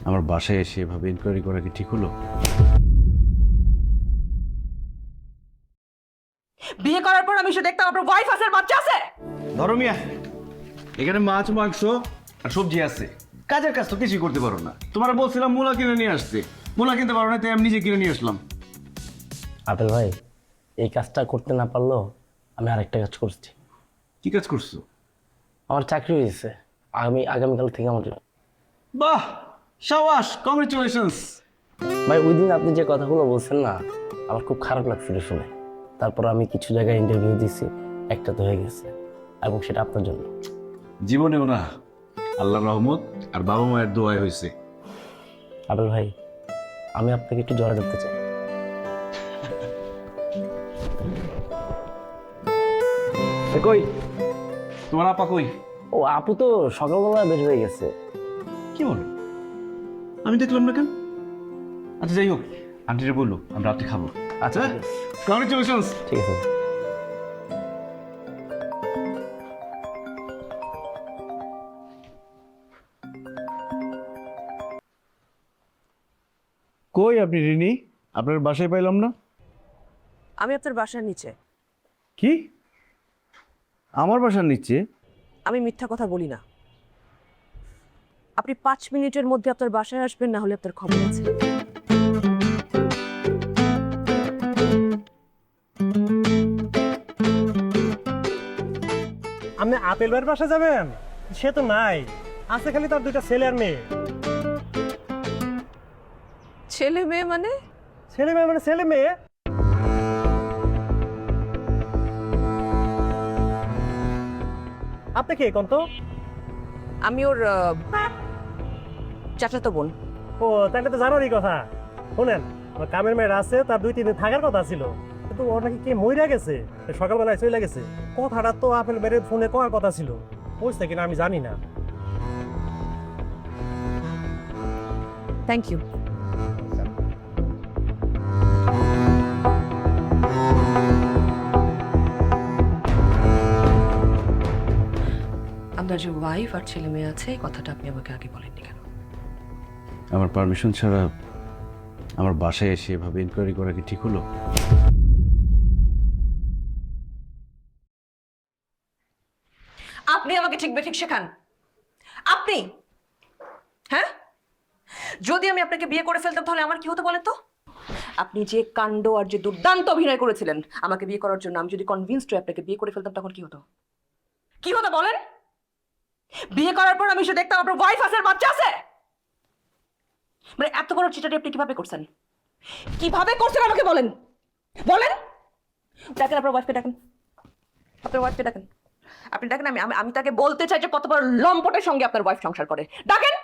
আমার বাসায় এসে এভাবে ইনকোয়ারি করা কি ঠিক হলো? বিয়ে করার পর আমি শুধু দেখতাম আপনার ওয়াইফ আছে আর বাচ্চা আছে। ধরো মিয়া, এখানে মাছ মাংস আর সবজি আছে, কাজের কাজ তো কিছুই করতে পারো না। তোমার বলছিলাম মূলা কিনে নিয়ে আসতে, মূলা কিনতে পারো না, তাই আমি নিজে কিনে নিয়ে আসলাম। আপেল ভাই, এই কাজটা করতে না পারলেও আমি আরেকটা কাজ করছি। কি কাজ করছো? আমার চাকরি হয়েছে, আগামীকাল থেকে আমার। বাহ, শাবাশ, কংগ্রেচুলেশনস। ভাই ওই দিন আপনি যে কথাগুলো বলছেন না, আমার খুব খারাপ লাগছিল শুনে। তারপর আমি কিছু জায়গায় ইন্টারভিউ দিয়েছি, একটা তো হয়ে গেছে, এবং সেটা আপনার জন্য। জীবনেও না, আল্লাহর রহমত আর বাবা মায়ের দোয়ায় হয়েছে। আপেল ভাই, আমি আপনাকে একটু জড়া করতে চাই। কই তোমার আপা কই? ও আপু তো সকালবেলা বের হয়ে গেছে। কি বলো, আমি দেখলাম না কেন? আচ্ছা যাই হোক, আন্টিরে বললো আমরা রাত্রে খাবো। আচ্ছা, কংগ্রেচুলেশনস। ঠিক আছে। কই আপনি রিনি? আপনার বাসায় পাইলাম না। আমি আপনার বাসার নিচে। কি? আমার বাসার নিচে? আমি মিথ্যা কথা বলি না। আপনি 5 মিনিটের মধ্যে আপনার বাসায় আসবেন, না হলে আপনার খবর আছে। আপনি আপেল ভাইয়ের বাসা যাবেন? সে তো নাই, আছে খালি তার দুইটা ছেলে আর মেয়ে। ছেলে মেয়ে মানে? ছেলে মেয়ে মানে ছেলে মেয়ে। আপনি কে কোন তো? আমি ওর চাচাতো বোন। ও তাহলে তো জানারই কথা। শোনেন, ওর কামের মেয়ের আছে, তার 2-3 দিন থাকার কথা ছিল, কিন্তু ওর নাকি কে মইরা গেছে, সকালবেলায় চলে গেছে। কথাটা তো আপেল ভাইয়ের ফোনে করার কথা ছিল, বুঝতে কিনা আমি জানি না। Thank you. আপনার যে ওয়াইফ আর ছেলে মেয়ে আছে, এই কথাটা আপনি আমাকে আগে বলেননি কেন? আমার পারমিশন ছাড়া আমার বাসায় এসে এভাবে ইনকোয়ারি করা কি ঠিক হলো? আপনি আমাকে ঠিক বেঠিক শেখান। আপনি, হ্যাঁ, যদি আমি আপনাকে বিয়ে করে ফেলতাম তাহলে আমার কি হতো বলেন তো? আপনি যে কাণ্ড আর যে দুর্দান্ত অভিনয় করেছিলেন আমাকে বিয়ে করার জন্য, আমি যদি কনভিন্সড হয়ে আপনাকে বিয়ে করে ফেলতাম তখন কি হতো? কি হতো বলেন? বিয়ে করার পর আমি শুধু দেখতাম আপনার ওয়াইফ আছে আর বাচ্চা আছে। মানে এত বড় চিটারি আপনি কিভাবে করছেন? কিভাবে করছেন আমাকে বলেন, বলেন। ডাকেন আপনার ওয়াইফকে, ডাকেন আপনার ওয়াইফকে, ডাকেন। আপনি ডাকেন, আমি আমি আমি তাকে বলতে চাই যে কত বড় লম্পটের সঙ্গে আপনার ওয়াইফ সংসার করে। ডাকেন।